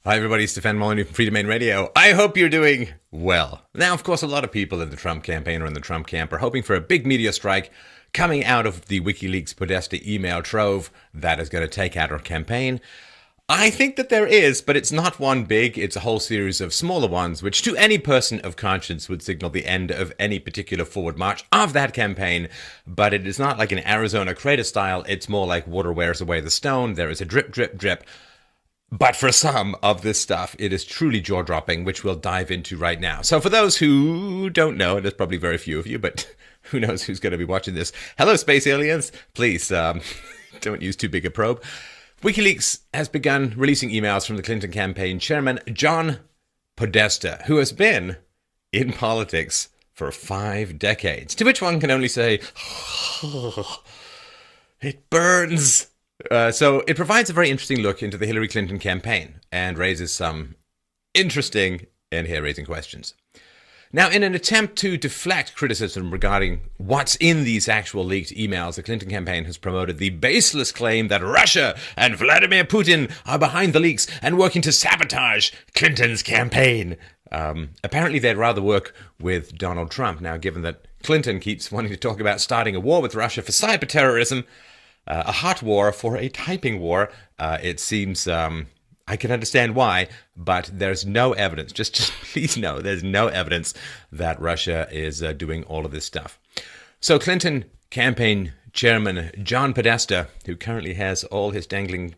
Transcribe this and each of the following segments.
Hi everybody, Stefan Molyneux from Free Domain Radio. I hope you're doing well. Now, of course, a lot of people in the Trump campaign or in the Trump camp are hoping for a big media strike coming out of the Wikileaks Podesta email trove that is going to take out our campaign. I think that there is, but it's not one big, it's a whole series of smaller ones, which to any person of conscience would signal the end of any particular forward march of that campaign. But it is not like an Arizona crater style, it's more like water wears away the stone. There is a drip, drip, drip. But for some of this stuff, it is truly jaw-dropping, which we'll dive into right now. So for those who don't know, and there's probably very few of you, but who knows who's going to be watching this. Hello, space aliens. Please, don't use too big a probe. WikiLeaks has begun releasing emails from the Clinton campaign chairman, John Podesta, who has been in politics for 5 decades, to which one can only say, oh, it burns. So it provides a very interesting look into the Hillary Clinton campaign and raises some interesting and hair-raising questions. Now, in an attempt to deflect criticism regarding what's in these actual leaked emails, the Clinton campaign has promoted the baseless claim that Russia and Vladimir Putin are behind the leaks and working to sabotage Clinton's campaign. Apparently, they'd rather work with Donald Trump. Now, given that Clinton keeps wanting to talk about starting a war with Russia for cyber-terrorism, a hot war for a typing war, it seems... I can understand why, but there's no evidence. Just please know, there's no evidence that Russia is doing all of this stuff. So Clinton campaign chairman John Podesta, who currently has all his dangling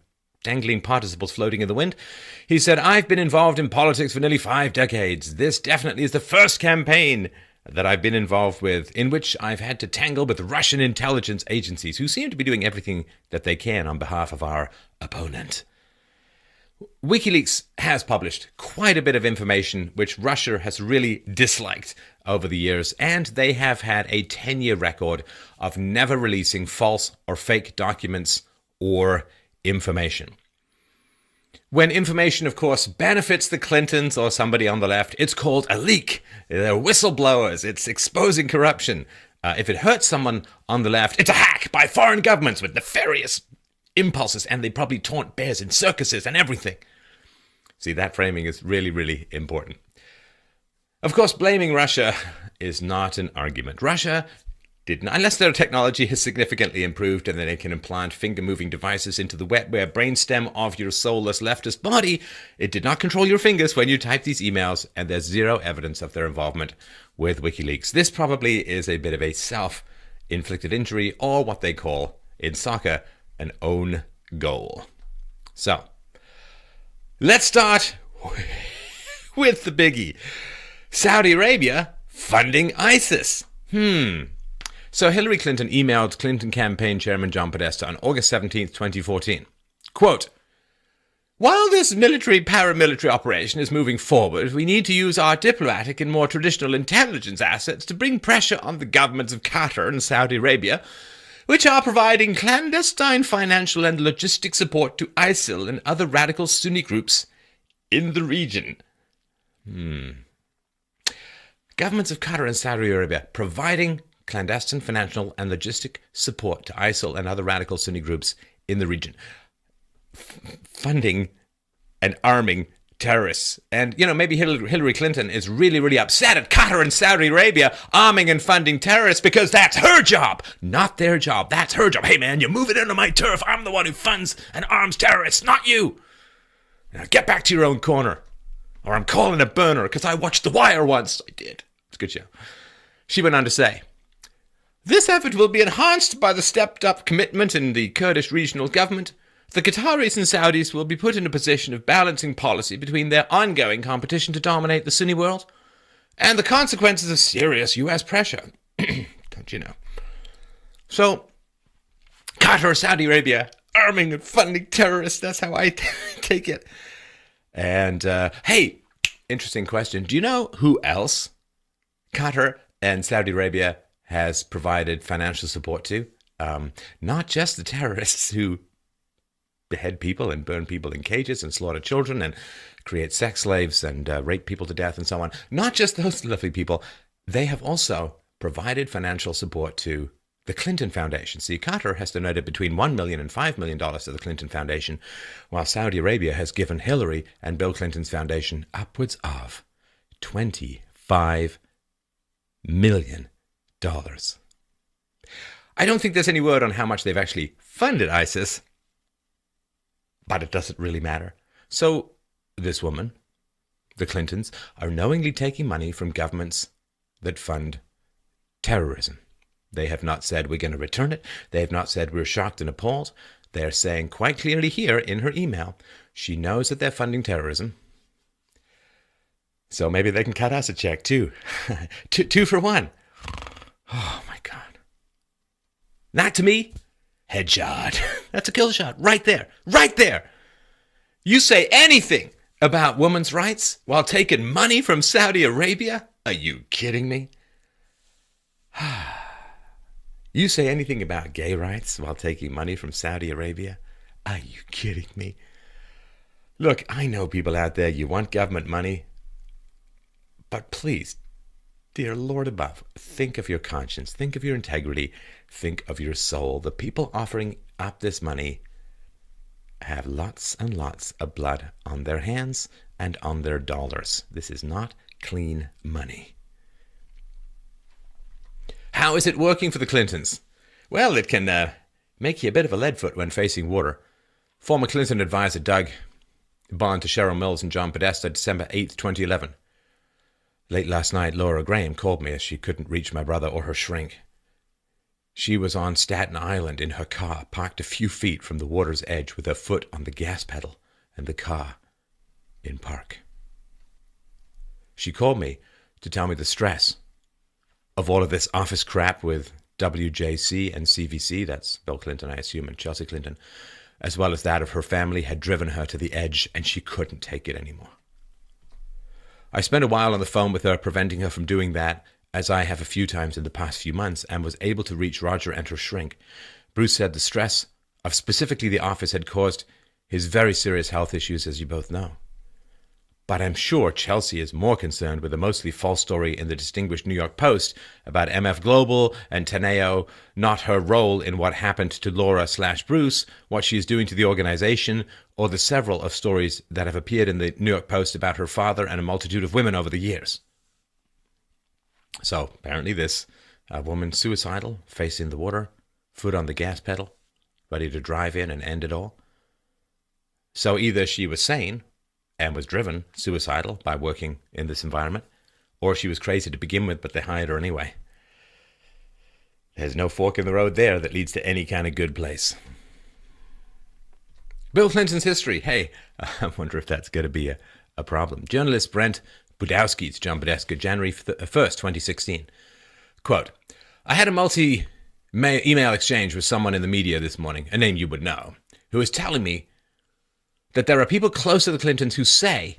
participles floating in the wind, he said, "I've been involved in politics for nearly 5 decades. This definitely is the first campaign that I've been involved with in which I've had to tangle with Russian intelligence agencies who seem to be doing everything that they can on behalf of our opponent." WikiLeaks has published quite a bit of information which Russia has really disliked over the years, and they have had a 10-year record of never releasing false or fake documents or information. When information, of course, benefits the Clintons or somebody on the left, it's called a leak. They're whistleblowers. It's exposing corruption. If it hurts someone on the left, it's a hack by foreign governments with nefarious impulses, and they probably taunt bears in circuses and everything. See, that framing is really, really important. Of course, blaming Russia is not an argument. Russia did not, unless their technology has significantly improved and then they can implant finger-moving devices into the wetware brainstem of your soulless leftist body, it did not control your fingers when you type these emails, and there's zero evidence of their involvement with WikiLeaks. This probably is a bit of a self-inflicted injury, or what they call, in soccer, an own goal. So, let's start with the biggie. Saudi Arabia funding ISIS. So Hillary Clinton emailed Clinton campaign chairman John Podesta on August 17th, 2014. Quote, "While this paramilitary operation is moving forward, we need to use our diplomatic and more traditional intelligence assets to bring pressure on the governments of Qatar and Saudi Arabia, which are providing clandestine financial and logistic support to ISIL and other radical Sunni groups in the region." Governments of Qatar and Saudi Arabia providing clandestine financial and logistic support to ISIL and other radical Sunni groups in the region. Funding and arming terrorists. And, maybe Hillary Clinton is really, really upset at Qatar and Saudi Arabia arming and funding terrorists because that's her job, not their job. That's her job. Hey, man, you're moving into my turf. I'm the one who funds and arms terrorists, not you. Now get back to your own corner, or I'm calling a burner because I watched The Wire once. I did. It's a good show. She went on to say, "This effort will be enhanced by the stepped-up commitment in the Kurdish regional government. The Qataris and Saudis will be put in a position of balancing policy between their ongoing competition to dominate the Sunni world and the consequences of serious U.S. pressure." Don't you know? So, Qatar, Saudi Arabia, arming and funding terrorists, that's how I take it. And, hey, interesting question. Do you know who else Qatar and Saudi Arabia has provided financial support to? Not just the terrorists who behead people and burn people in cages and slaughter children and create sex slaves and rape people to death and so on. Not just those lovely people. They have also provided financial support to the Clinton Foundation. See, Qatar has donated between $1 million and $5 million to the Clinton Foundation, while Saudi Arabia has given Hillary and Bill Clinton's foundation upwards of $25 million. I don't think there's any word on how much they've actually funded ISIS, but it doesn't really matter. So this woman, the Clintons, are knowingly taking money from governments that fund terrorism. They have not said we're going to return it. They have not said we're shocked and appalled. They're saying quite clearly here in her email, she knows that they're funding terrorism. So maybe they can cut us a check too. two for one. Oh my God. Not to me. Headshot. That's a kill shot right there. Right there. You say anything about women's rights while taking money from Saudi Arabia? Are you kidding me? You say anything about gay rights while taking money from Saudi Arabia? Are you kidding me? Look, I know people out there, you want government money, but please, dear Lord above, think of your conscience, think of your integrity, think of your soul. The people offering up this money have lots and lots of blood on their hands and on their dollars. This is not clean money. How is it working for the Clintons? Well, it can make you a bit of a leadfoot when facing water. Former Clinton advisor Doug Bond to Cheryl Mills and John Podesta, December 8th, 2011. Late last night, Laura Graham called me as she couldn't reach my brother or her shrink. She was on Staten Island in her car, parked a few feet from the water's edge with her foot on the gas pedal and the car in park. She called me to tell me the stress of all of this office crap with WJC and CVC, that's Bill Clinton, I assume, and Chelsea Clinton, as well as that of her family, had driven her to the edge and she couldn't take it anymore. I spent a while on the phone with her, preventing her from doing that, as I have a few times in the past few months, and was able to reach Roger and her shrink. Bruce said the stress of specifically the office had caused his very serious health issues, as you both know. But I'm sure Chelsea is more concerned with a mostly false story in the distinguished New York Post about MF Global and Teneo, not her role in what happened to Laura/Bruce, what she is doing to the organization, or the several of stories that have appeared in the New York Post about her father and a multitude of women over the years. So apparently this woman suicidal, facing the water, foot on the gas pedal, ready to drive in and end it all. So either she was sane and was driven suicidal by working in this environment, or she was crazy to begin with, but they hired her anyway. There's no fork in the road there that leads to any kind of good place. Bill Clinton's history. Hey, I wonder if that's going to be a problem. Journalist Brent Budowski's John Podesta, January 1st, 2016. Quote, I had a multi-email exchange with someone in the media this morning, a name you would know, who was telling me that there are people close to the Clintons who say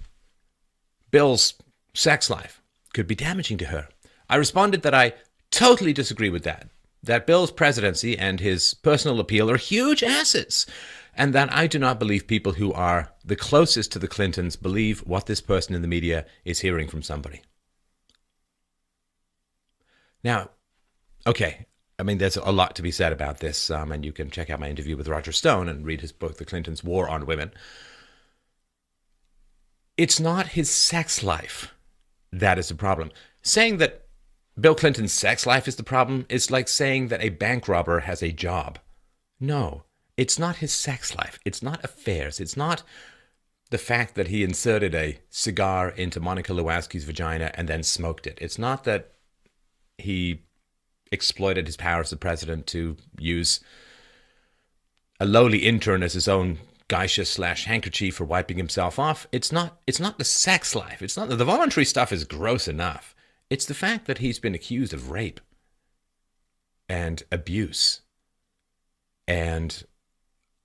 Bill's sex life could be damaging to her. I responded that I totally disagree with that Bill's presidency and his personal appeal are huge assets, and that I do not believe people who are the closest to the Clintons believe what this person in the media is hearing from somebody. Now, okay, I mean, there's a lot to be said about this, and you can check out my interview with Roger Stone and read his book, The Clintons' War on Women. It's not his sex life that is the problem. Saying that Bill Clinton's sex life is the problem is like saying that a bank robber has a job. No, it's not his sex life. It's not affairs. It's not the fact that he inserted a cigar into Monica Lewinsky's vagina and then smoked it. It's not that he exploited his power as the president to use a lowly intern as his own geisha/handkerchief for wiping himself off. It's not the sex life. It's not the voluntary stuff is gross enough. It's the fact that he's been accused of rape and abuse and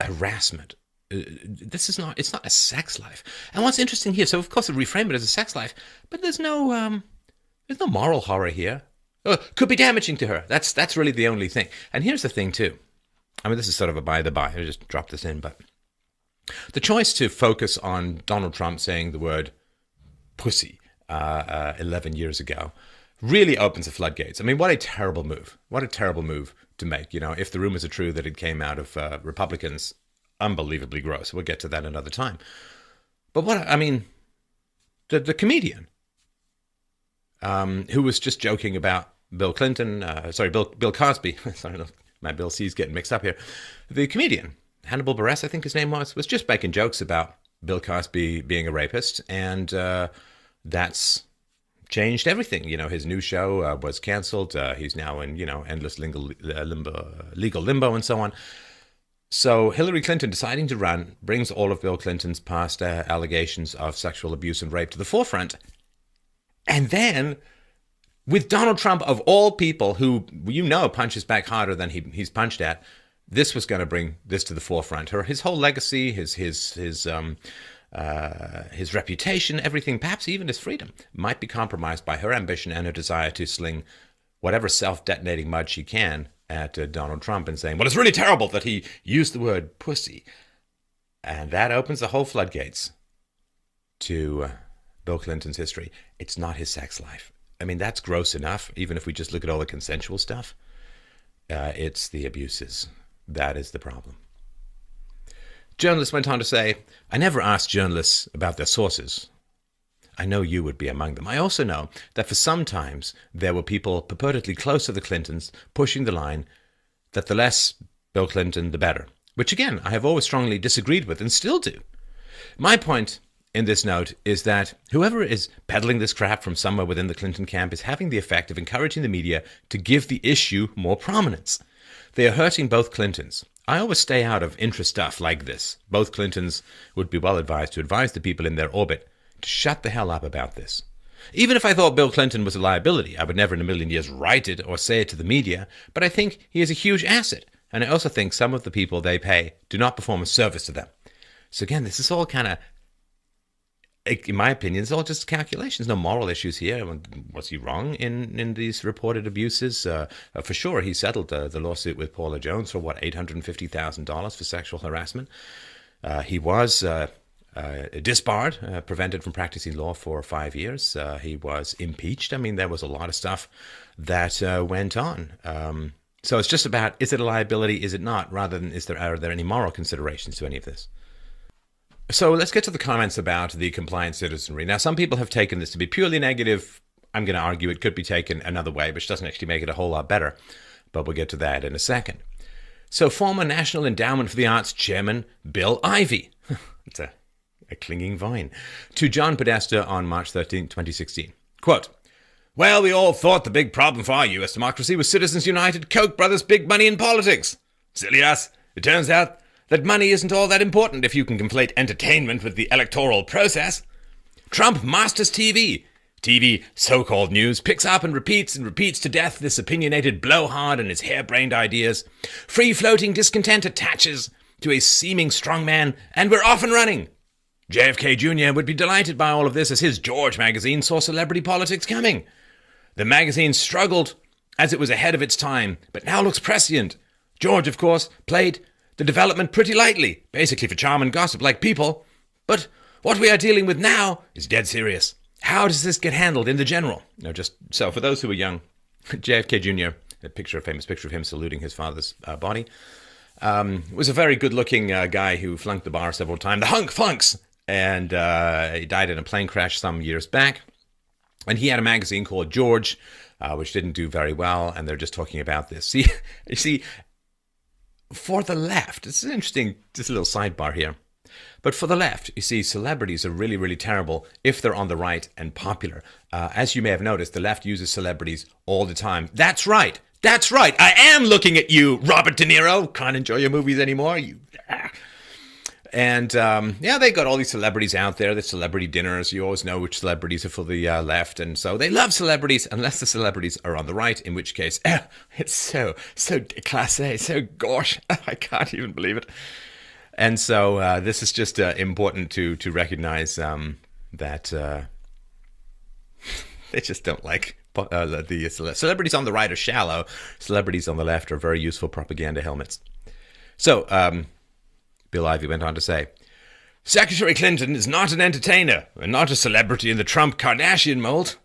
harassment. It's not a sex life. And what's interesting here, so of course they reframe it as a sex life, but there's no moral horror here. Could be damaging to her. That's really the only thing. And here's the thing too. I mean, this is sort of a by the by. I just dropped this in, but the choice to focus on Donald Trump saying the word pussy 11 years ago really opens the floodgates. I mean, what a terrible move. What a terrible move to make. If the rumors are true that it came out of Republicans, unbelievably gross. We'll get to that another time. But the comedian who was just joking about Bill Cosby. Sorry, my Bill C's getting mixed up here. The comedian, Hannibal Buress, I think his name was just making jokes about Bill Cosby being a rapist, and that's changed everything. His new show was canceled. He's now in, endless legal limbo and so on. So Hillary Clinton deciding to run brings all of Bill Clinton's past allegations of sexual abuse and rape to the forefront. And then, with Donald Trump, of all people who, punches back harder than he's punched at, this was going to bring this to the forefront. His whole legacy, his reputation, everything, perhaps even his freedom, might be compromised by her ambition and her desire to sling whatever self-detonating mud she can at Donald Trump and saying, well, it's really terrible that he used the word pussy. And that opens the whole floodgates to Bill Clinton's history. It's not his sex life. I mean, that's gross enough, even if we just look at all the consensual stuff. It's the abuses. That is the problem. Journalist went on to say, I never asked journalists about their sources. I know you would be among them. I also know that for some times there were people purportedly close to the Clintons pushing the line that the less Bill Clinton, the better, which again, I have always strongly disagreed with and still do. My point in this note is that whoever is peddling this crap from somewhere within the Clinton camp is having the effect of encouraging the media to give the issue more prominence. They are hurting both Clintons. I always stay out of interest stuff like this. Both Clintons would be well advised to advise the people in their orbit to shut the hell up about this. Even if I thought Bill Clinton was a liability, I would never in a million years write it or say it to the media, but I think he is a huge asset, and I also think some of the people they pay do not perform a service to them. So again, this is all kind of, in my opinion, it's all just calculations, no moral issues here. Was he wrong in these reported abuses? For sure, he settled the lawsuit with Paula Jones for, $850,000 for sexual harassment. He was disbarred, prevented from practicing law for 5 years. He was impeached. I mean, there was a lot of stuff that went on. So it's just about, is it a liability, is it not, rather than are there any moral considerations to any of this? So let's get to the comments about the compliant citizenry. Now, some people have taken this to be purely negative. I'm going to argue it could be taken another way, which doesn't actually make it a whole lot better. But we'll get to that in a second. So former National Endowment for the Arts Chairman Bill Ivey, it's a clinging vine, to John Podesta on March 13, 2016. Quote, well, we all thought the big problem for our U.S. democracy was Citizens United, Koch brothers, big money in politics. Silly us. It turns out that money isn't all that important if you can conflate entertainment with the electoral process. Trump masters TV. TV, so-called news, picks up and repeats to death this opinionated blowhard and his harebrained ideas. Free-floating discontent attaches to a seeming strongman, and we're off and running. JFK Jr. would be delighted by all of this as his George magazine saw celebrity politics coming. The magazine struggled as it was ahead of its time, but now looks prescient. George, of course, played the development pretty lightly, basically for charm and gossip like people. But what we are dealing with now is dead serious. How does this get handled in the general? Just so for those who are young, JFK Jr., a famous picture of him saluting his father's body, was a very good-looking guy who flunked the bar several times. The hunk flunks! And he died in a plane crash some years back. And he had a magazine called George, which didn't do very well, and they're just talking about this. You see, for the left, it's interesting, just a little sidebar here. But for the left, you see, celebrities are really, really terrible if they're on the right and popular. As you may have noticed, the left uses celebrities all the time. That's right. I am looking at you, Robert De Niro. Can't enjoy your movies anymore. And they got all these celebrities out there. The celebrity dinners. You always know which celebrities are for the left. And so they love celebrities unless the celebrities are on the right, in which case, it's so classé, so gauche. I can't even believe it. And so this is just important to recognize that they just don't like the celebrities on the right are shallow. Celebrities on the left are very useful propaganda helmets. So Bill Ivey went on to say, Secretary Clinton is not an entertainer and not a celebrity in the Trump-Kardashian mold.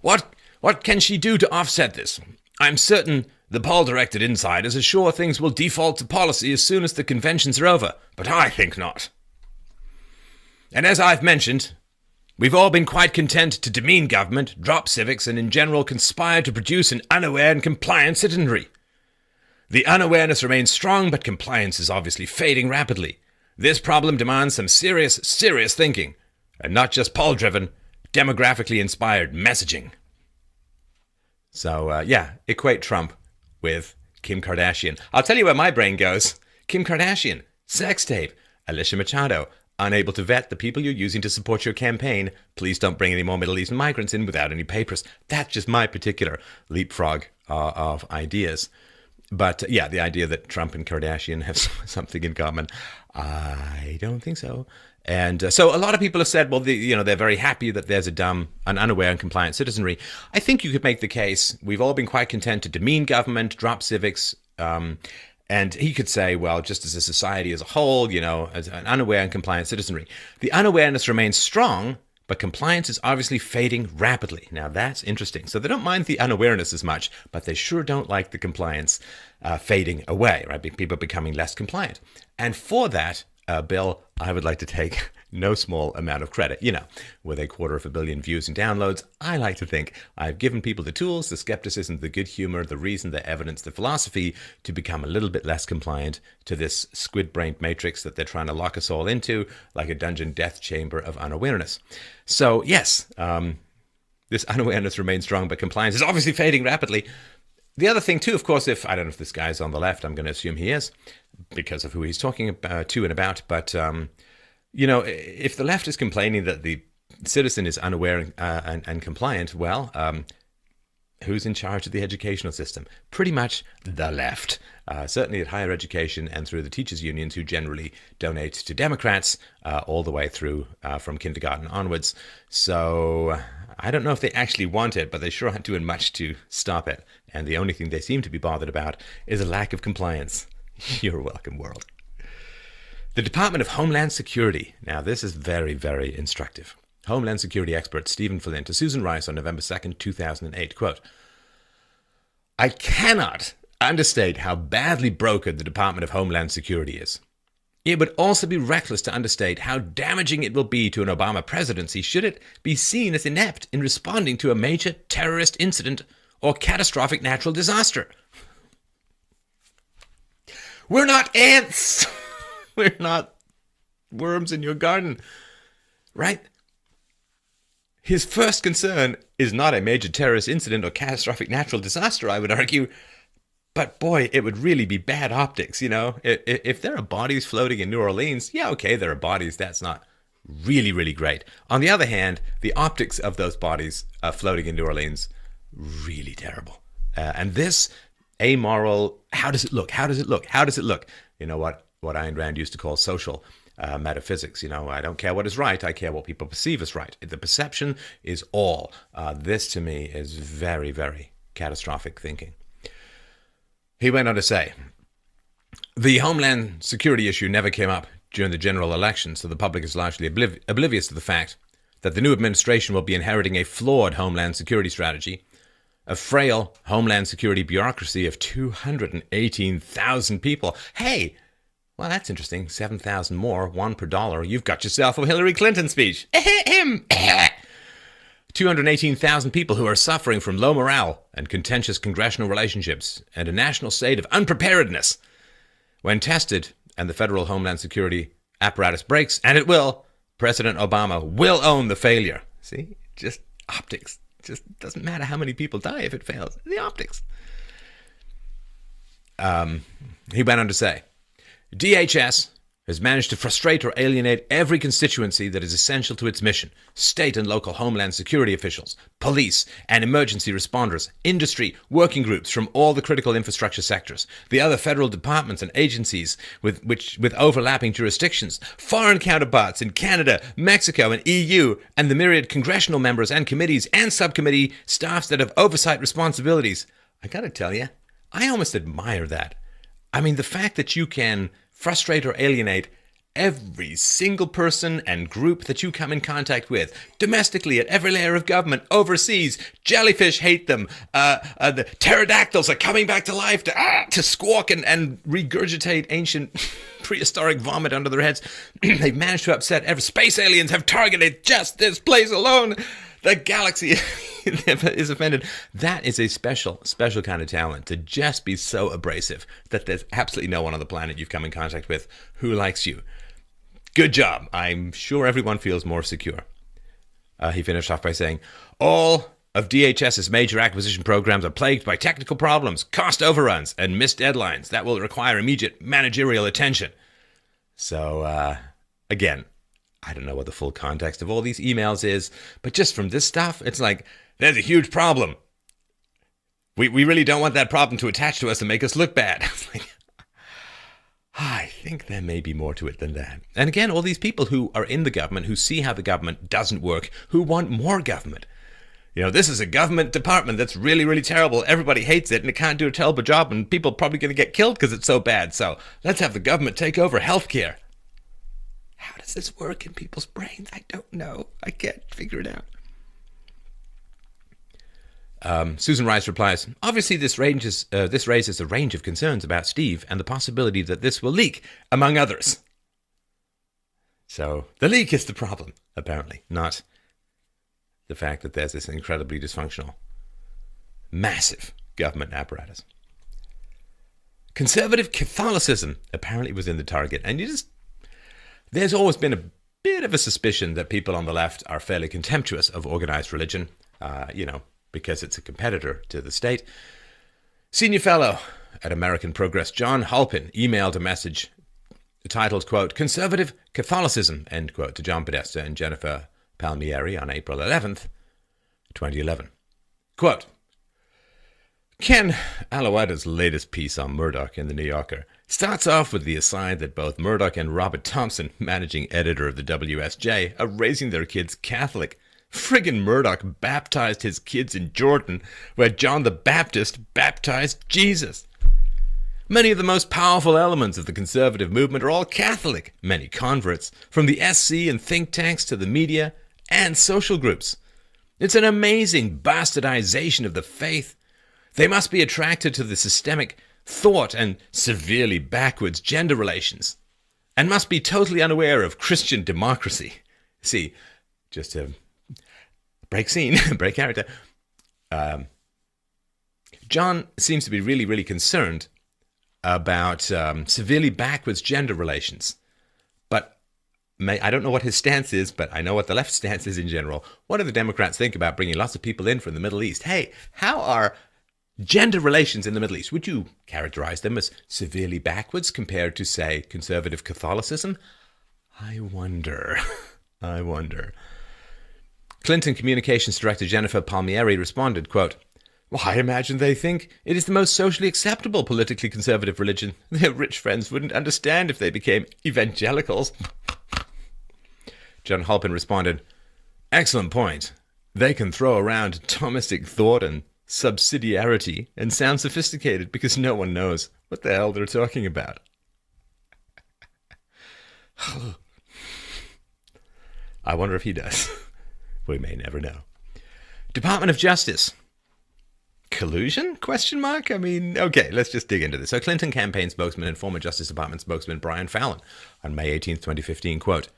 What What can she do to offset this? I'm certain the poll-directed insiders are sure things will default to policy as soon as the conventions are over, but I think not. And as I've mentioned, we've all been quite content to demean government, drop civics, and in general conspire to produce an unaware and compliant citizenry. The unawareness remains strong, but compliance is obviously fading rapidly. This problem demands some serious thinking, and not just poll-driven, demographically inspired messaging. So, equate Trump with Kim Kardashian. I'll tell you where my brain goes. Kim Kardashian, sex tape, Alicia Machado, unable to vet the people you're using to support your campaign. Please don't bring any more Middle Eastern migrants in without any papers. That's just my particular leapfrog of ideas. But the idea that Trump and Kardashian have something in common, I don't think so. And so a lot of people have said, well, they're very happy that there's an unaware and compliant citizenry. I think you could make the case, we've all been quite content to demean government, drop civics, and he could say, well, just as a society as a whole, as an unaware and compliant citizenry. The unawareness remains strong, but compliance is obviously fading rapidly. Now, that's interesting. So they don't mind the unawareness as much, but they sure don't like the compliance fading away, right? People becoming less compliant. And for that, Bill, I would like to take no small amount of credit. With 250 million views and downloads, I like to think I've given people the tools, the skepticism, the good humor, the reason, the evidence, the philosophy to become a little bit less compliant to this squid-brained matrix that they're trying to lock us all into, like a dungeon death chamber of unawareness. So, yes, this unawareness remains strong, but compliance is obviously fading rapidly. The other thing, too, of course, I don't know if this guy's on the left, I'm going to assume he is, because of who he's talking to and about. But, if the left is complaining that the citizen is unaware and compliant, well, who's in charge of the educational system? Pretty much the left. Certainly at higher education and through the teachers' unions, who generally donate to Democrats all the way through from kindergarten onwards. So I don't know if they actually want it, but they sure aren't doing much to stop it. And the only thing they seem to be bothered about is a lack of compliance. You're welcome, world. The Department of Homeland Security. Now, this is very, very instructive. Homeland Security expert Stephen Flynn to Susan Rice on November 2nd, 2008, quote, I cannot understate how badly broken the Department of Homeland Security is. It would also be reckless to understate how damaging it will be to an Obama presidency should it be seen as inept in responding to a major terrorist incident or catastrophic natural disaster. We're not ants. We're not worms in your garden, right? His first concern is not a major terrorist incident or catastrophic natural disaster, I would argue. But boy, it would really be bad optics, If there are bodies floating in New Orleans, okay, there are bodies. That's not really, really great. On the other hand, the optics of those bodies floating in New Orleans, really terrible. And this amoral, how does it look? How does it look? How does it look? You know what Ayn Rand used to call social metaphysics. I don't care what is right. I care what people perceive as right. The perception is all. This, to me, is very, very catastrophic thinking. He went on to say, the Homeland Security issue never came up during the general election, so the public is largely oblivious to the fact that the new administration will be inheriting a flawed Homeland Security strategy, a frail Homeland Security bureaucracy of 218,000 people. Hey, well, that's interesting. 7,000 more, one per dollar. You've got yourself a Hillary Clinton speech. 218,000 people who are suffering from low morale and contentious congressional relationships and a national state of unpreparedness. When tested and the federal Homeland Security apparatus breaks, and it will, President Obama will own the failure. See? Just optics. Just doesn't matter how many people die if it fails. The optics. He went on to say, DHS has managed to frustrate or alienate every constituency that is essential to its mission. State and local Homeland Security officials, police and emergency responders, industry, working groups from all the critical infrastructure sectors, the other federal departments and agencies with overlapping jurisdictions, foreign counterparts in Canada, Mexico and EU, and the myriad congressional members and committees and subcommittee staffs that have oversight responsibilities. I gotta tell you, I almost admire that. I mean, the fact that you can frustrate or alienate every single person and group that you come in contact with, domestically at every layer of government, overseas. Jellyfish hate them. The pterodactyls are coming back to life to squawk and regurgitate ancient prehistoric vomit under their heads. They've managed to upset every space aliens have targeted just this place alone. The galaxy is offended. That is a special kind of talent, to just be so abrasive that there's absolutely no one on the planet you've come in contact with who likes you. Good job. I'm sure everyone feels more secure. He finished off by saying, all of DHS's major acquisition programs are plagued by technical problems, cost overruns, and missed deadlines that will require immediate managerial attention. So, again, I don't know what the full context of all these emails is, but just from this stuff, it's like, there's a huge problem. We really don't want that problem to attach to us and make us look bad. I think there may be more to it than that. And again, all these people who are in the government, who see how the government doesn't work, who want more government. You know, this is a government department that's really, really terrible. Everybody hates it and it can't do a terrible job and people are probably going to get killed because it's so bad. So let's have the government take over healthcare. How does this work in people's brains? I don't know. I can't figure it out. Susan Rice replies, obviously this raises a range of concerns about Steve and the possibility that this will leak, among others. So the leak is the problem, apparently, not the fact that there's this incredibly dysfunctional, massive government apparatus. Conservative Catholicism apparently was in the target, and there's always been a bit of a suspicion that people on the left are fairly contemptuous of organized religion, because it's a competitor to the state. Senior fellow at American Progress, John Halpin, emailed a message titled, quote, Conservative Catholicism, end quote, to John Podesta and Jennifer Palmieri on April 11th, 2011. Quote, Ken Alouetta's latest piece on Murdoch in The New Yorker starts off with the aside that both Murdoch and Robert Thompson, managing editor of the WSJ, are raising their kids Catholic. Friggin' Murdoch baptized his kids in Jordan, where John the Baptist baptized Jesus. Many of the most powerful elements of the conservative movement are all Catholic, many converts, from the SC and think tanks to the media and social groups. It's an amazing bastardization of the faith. They must be attracted to the systemic thought and severely backwards gender relations, and must be totally unaware of Christian democracy. See, just to break scene, break character. John seems to be really, really concerned about severely backwards gender relations. But I don't know what his stance is, but I know what the left stance is in general. What do the Democrats think about bringing lots of people in from the Middle East? Hey, how are gender relations in the Middle East? Would you characterize them as severely backwards compared to, say, conservative Catholicism? I wonder. I wonder. Clinton Communications Director Jennifer Palmieri responded, quote, well, I imagine they think it is the most socially acceptable politically conservative religion. Their rich friends wouldn't understand if they became evangelicals. John Halpin responded, excellent point. They can throw around Thomistic thought and subsidiarity and sound sophisticated because no one knows what the hell they're talking about. I wonder if he does. We may never know. Department of Justice. Collusion? Question mark? I mean, okay, let's just dig into this. So Clinton campaign spokesman and former Justice Department spokesman Brian Fallon on May 18th, 2015, quote,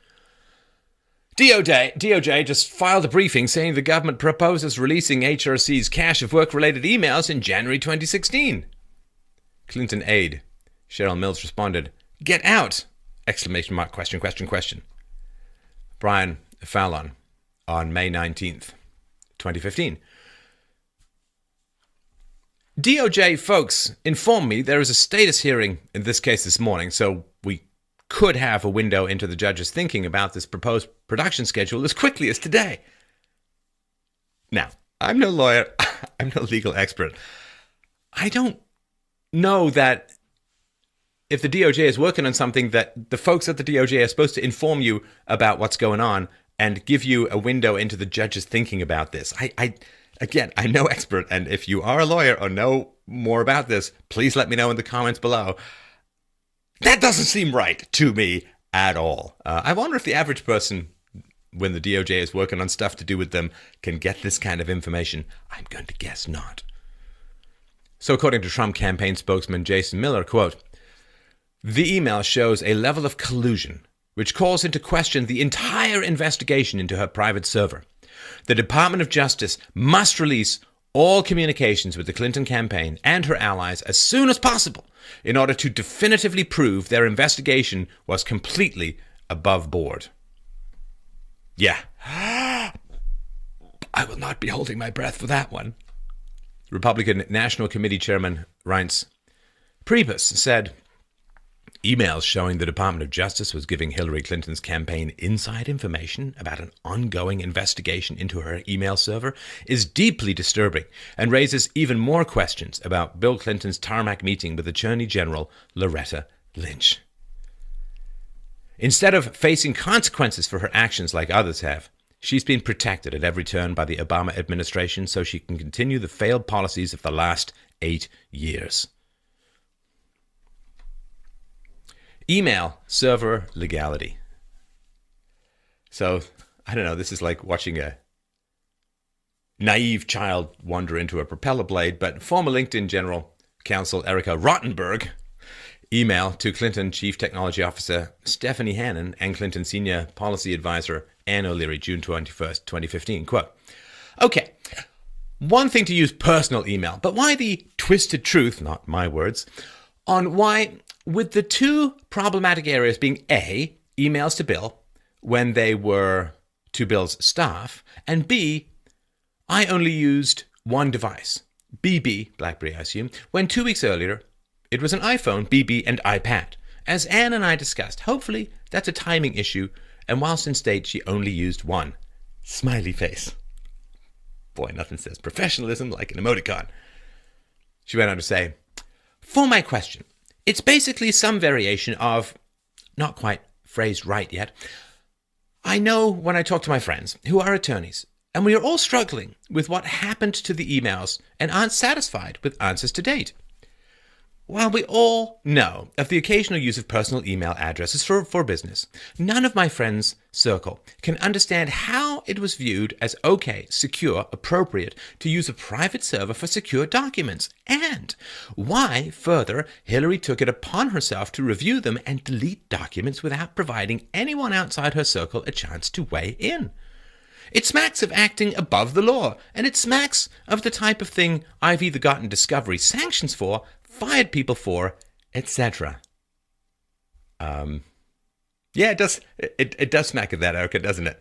DOJ just filed a briefing saying the government proposes releasing HRC's cache of work-related emails in January 2016. Clinton aide Cheryl Mills responded, get out! Exclamation mark, question. Brian Fallon on May 19th, 2015. DOJ folks informed me there is a status hearing in this case this morning, so we could have a window into the judge's thinking about this proposed production schedule as quickly as today. Now, I'm no lawyer, I'm no legal expert. I don't know that if the DOJ is working on something that the folks at the DOJ are supposed to inform you about what's going on and give you a window into the judge's thinking about this. Again, I'm no expert, and if you are a lawyer or know more about this, please let me know in the comments below. That doesn't seem right to me at all. I wonder if the average person, when the DOJ is working on stuff to do with them, can get this kind of information. I'm going to guess not. So according to Trump campaign spokesman Jason Miller, quote, "The email shows a level of collusion which calls into question the entire investigation into her private server. The Department of Justice must release all communications with the Clinton campaign and her allies as soon as possible in order to definitively prove their investigation was completely above board." Yeah. I will not be holding my breath for that one. Republican National Committee Chairman Reince Priebus said, "Emails showing the Department of Justice was giving Hillary Clinton's campaign inside information about an ongoing investigation into her email server is deeply disturbing and raises even more questions about Bill Clinton's tarmac meeting with Attorney General Loretta Lynch. Instead of facing consequences for her actions like others have, she's been protected at every turn by the Obama administration so she can continue the failed policies of the last 8 years." Email server legality. So, I don't know, this is like watching a naive child wander into a propeller blade, but former LinkedIn General Counsel Erica Rottenberg email to Clinton Chief Technology Officer Stephanie Hannon and Clinton Senior Policy Advisor Ann O'Leary, June 21st, 2015. Quote, "Okay, one thing to use personal email, but why the twisted truth, not my words, on why, with the two problematic areas being A, emails to Bill when they were to Bill's staff, and B, I only used one device, BB, BlackBerry I assume, when 2 weeks earlier it was an iPhone, BB, and iPad. As Anne and I discussed, hopefully that's a timing issue, and whilst in state she only used one." Smiley face. Boy, nothing says professionalism like an emoticon. She went on to say, "For my question, it's basically some variation of," not quite phrased right yet, "I know when I talk to my friends who are attorneys, and we are all struggling with what happened to the emails and aren't satisfied with answers to date. While we all know of the occasional use of personal email addresses for business, none of my friends' circle can understand how it was viewed as okay, secure, appropriate to use a private server for secure documents, and why, further, Hillary took it upon herself to review them and delete documents without providing anyone outside her circle a chance to weigh in. It smacks of acting above the law, and it smacks of the type of thing I've either gotten discovery sanctions for, fired people for, etc." Yeah, it does. It does smack of that, Erica, doesn't it?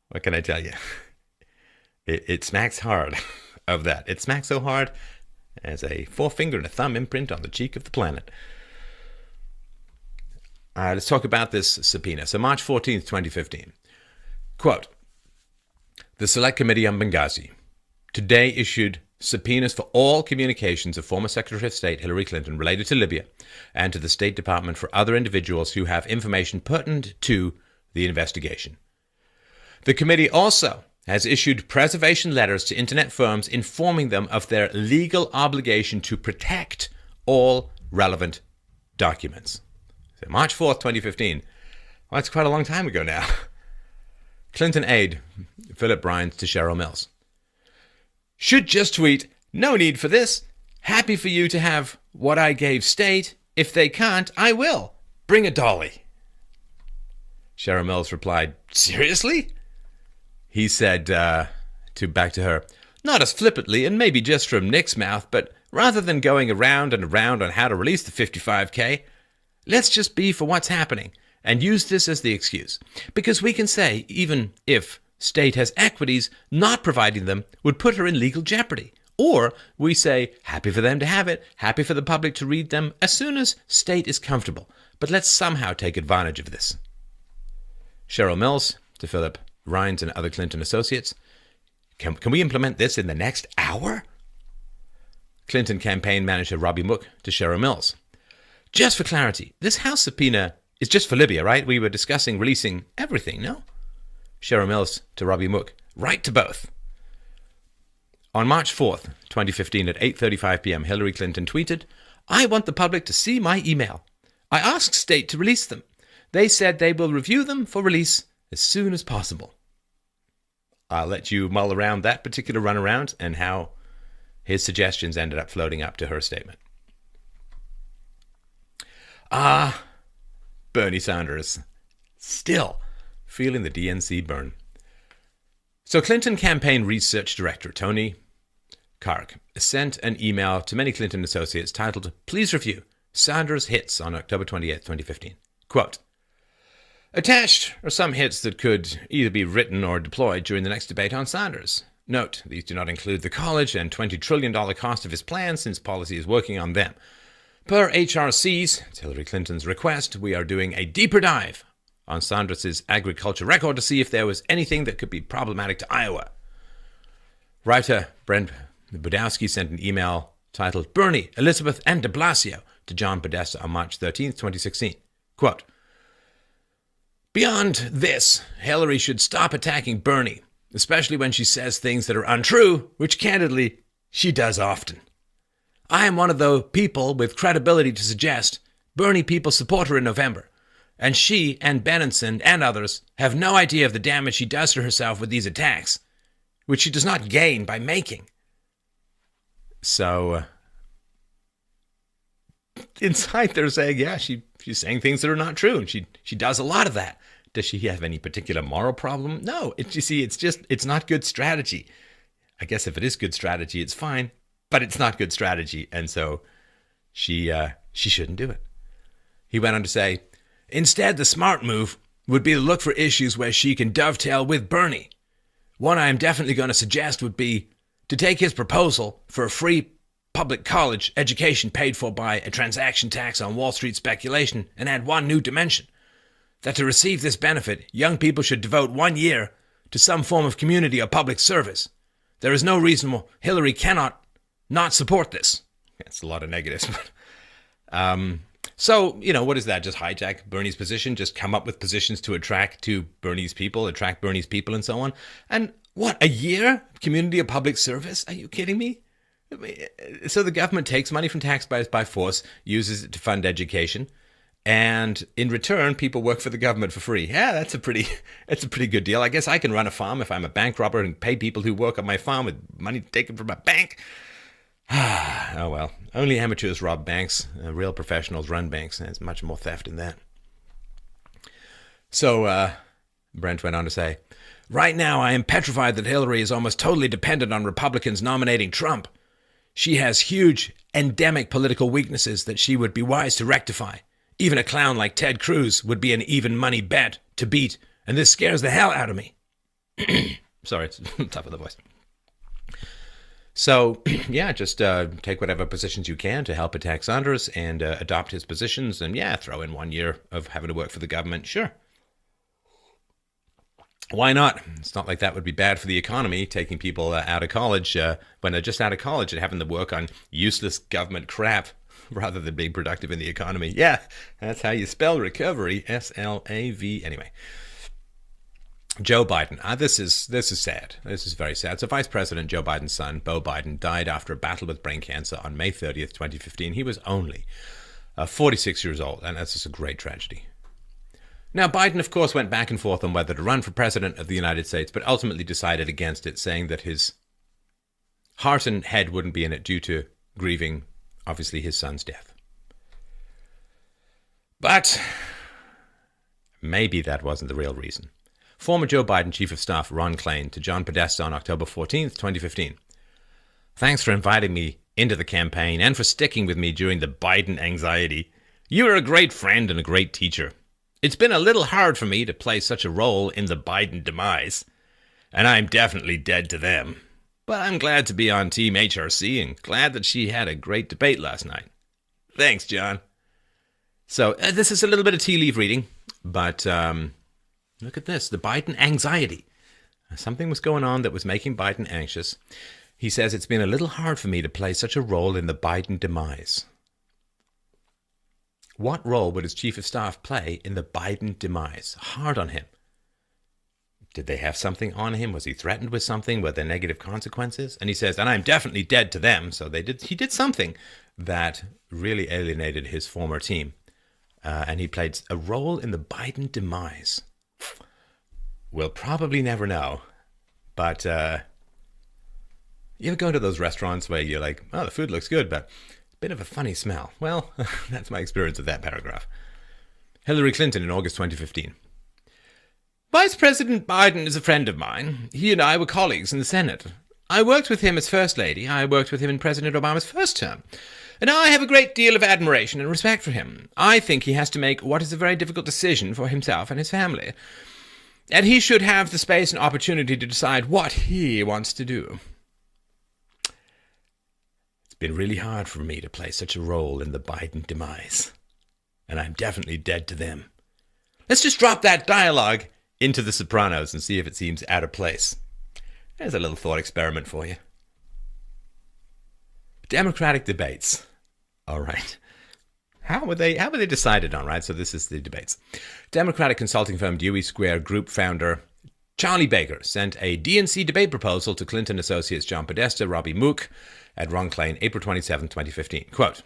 What can I tell you? It smacks hard of that. It smacks so hard as a forefinger and a thumb imprint on the cheek of the planet. Let's talk about this subpoena. So March 14th, 2015. Quote, "The Select Committee on Benghazi today issued subpoenas for all communications of former Secretary of State Hillary Clinton related to Libya and to the State Department for other individuals who have information pertinent to the investigation. The committee also has issued preservation letters to internet firms informing them of their legal obligation to protect all relevant documents." So March 4th, 2015. Well, that's quite a long time ago now. Clinton aide Philip Rines to Cheryl Mills. "Should just tweet, 'No need for this. Happy for you to have what I gave state. If they can't, I will. Bring a dolly.'" Cheryl Mills replied, "Seriously?" He said back to her, "Not as flippantly and maybe just from Nick's mouth, but rather than going around and around on how to release the 55K, let's just be for what's happening and use this as the excuse. Because we can say, even if state has equities, not providing them would put her in legal jeopardy. Or we say, happy for them to have it, happy for the public to read them as soon as state is comfortable. But let's somehow take advantage of this." Cheryl Mills to Philip Rines and other Clinton associates. Can we implement this in the next hour?" Clinton campaign manager Robbie Mook to Cheryl Mills. "Just for clarity, this House subpoena is just for Libya, right? We were discussing releasing everything, no?" Cheryl Mills to Robbie Mook. "Right to both." On March 4th, 2015 at 8:35 p.m., Hillary Clinton tweeted, "I want the public to see my email. I asked state to release them. They said they will review them for release as soon as possible. I'll let you mull around that particular runaround and how his suggestions ended up floating up to her statement. Bernie Sanders, still feeling the DNC burn. So Clinton campaign research director Tony Karg sent an email to many Clinton associates titled, "Please review Sanders hits" on October 28, 2015. Quote, "Attached are some hits that could either be written or deployed during the next debate on Sanders. Note, these do not include the college and $20 trillion cost of his plan, since policy is working on them. Per HRC's, it's Hillary Clinton's request, we are doing a deeper dive on Sanders' agriculture record to see if there was anything that could be problematic to Iowa." Writer Brent Budowski sent an email titled "Bernie, Elizabeth, and de Blasio" to John Podesta on March 13, 2016. Quote, "Beyond this, Hillary should stop attacking Bernie, especially when she says things that are untrue, which candidly she does often. I am one of the people with credibility to suggest Bernie people support her in November, and she and Benenson and others have no idea of the damage she does to herself with these attacks, which she does not gain by making." So, inside they're saying, yeah, she's saying things that are not true, and she does a lot of that. Does she have any particular moral problem? No. It's not good strategy. I guess if it is good strategy, it's fine, but it's not good strategy, and so she shouldn't do it. He went on to say, "Instead, the smart move would be to look for issues where she can dovetail with Bernie. One I am definitely going to suggest would be to take his proposal for a free public college education paid for by a transaction tax on Wall Street speculation and add one new dimension, that to receive this benefit, young people should devote 1 year to some form of community or public service. There is no reason why Hillary cannot not support this." That's a lot of negatives. So, what is that? Just hijack Bernie's position? Just come up with positions to attract Bernie's people and so on? And what, a year? Community or public service? Are you kidding me? So the government takes money from taxpayers by force, uses it to fund education, and in return, people work for the government for free. Yeah, that's a pretty good deal. I guess I can run a farm if I'm a bank robber and pay people who work on my farm with money taken from a bank. Oh well, only amateurs rob banks. Real professionals run banks. There's much more theft in that. So Brent went on to say, "Right now I am petrified that Hillary is almost totally dependent on Republicans nominating Trump. She has huge endemic political weaknesses that she would be wise to rectify. Even a clown like Ted Cruz would be an even money bet to beat, and this scares the hell out of me." Sorry, it's tough with the voice. So, yeah, just take whatever positions you can to help attack Sanders and adopt his positions, and throw in 1 year of having to work for the government. Sure. Why not? It's not like that would be bad for the economy, taking people out of college when they're just out of college and having to work on useless government crap rather than being productive in the economy. Yeah, that's how you spell recovery, S-L-A-V. Anyway, Joe Biden. This is sad. This is very sad. So Vice President Joe Biden's son, Beau Biden, died after a battle with brain cancer on May 30th, 2015. He was only 46 years old, and that's just a great tragedy. Now, Biden, of course, went back and forth on whether to run for president of the United States, but ultimately decided against it, saying that his heart and head wouldn't be in it due to grieving, obviously, his son's death. But maybe that wasn't the real reason. Former Joe Biden Chief of Staff Ron Klain to John Podesta on October 14th, 2015. "Thanks for inviting me into the campaign and for sticking with me during the Biden anxiety. You are a great friend and a great teacher. It's been a little hard for me to play such a role in the Biden demise, and I'm definitely dead to them. But I'm glad to be on Team HRC and glad that she had a great debate last night. Thanks, John." So this is a little bit of tea leaf reading, but look at this, the Biden anxiety. Something was going on that was making Biden anxious. He says, "It's been a little hard for me to play such a role in the Biden demise." What role would his chief of staff play in the Biden demise? Hard on him. Did they have something on him? Was he threatened with something? Were there negative consequences? And he says, "And I'm definitely dead to them." So he did something that really alienated his former team. and he played a role in the Biden demise. We'll probably never know, but you ever go to those restaurants where you're like, oh, the food looks good, but a bit of a funny smell? Well, that's my experience with that paragraph. Hillary Clinton in August 2015. Vice President Biden is a friend of mine. He and I were colleagues in the Senate. I worked with him as First Lady. I worked with him in President Obama's first term. And now I have a great deal of admiration and respect for him. I think he has to make what is a very difficult decision for himself and his family. And he should have the space and opportunity to decide what he wants to do. It's been really hard for me to play such a role in the Biden demise. And I'm definitely dead to them. Let's just drop that dialogue into The Sopranos and see if it seems out of place. There's a little thought experiment for you. Democratic debates. All right. How were they decided on, right? So this is the debates. Democratic consulting firm Dewey Square Group founder Charlie Baker sent a DNC debate proposal to Clinton associates John Podesta, Robbie Mook at Ron Klain, April 27, 2015. Quote,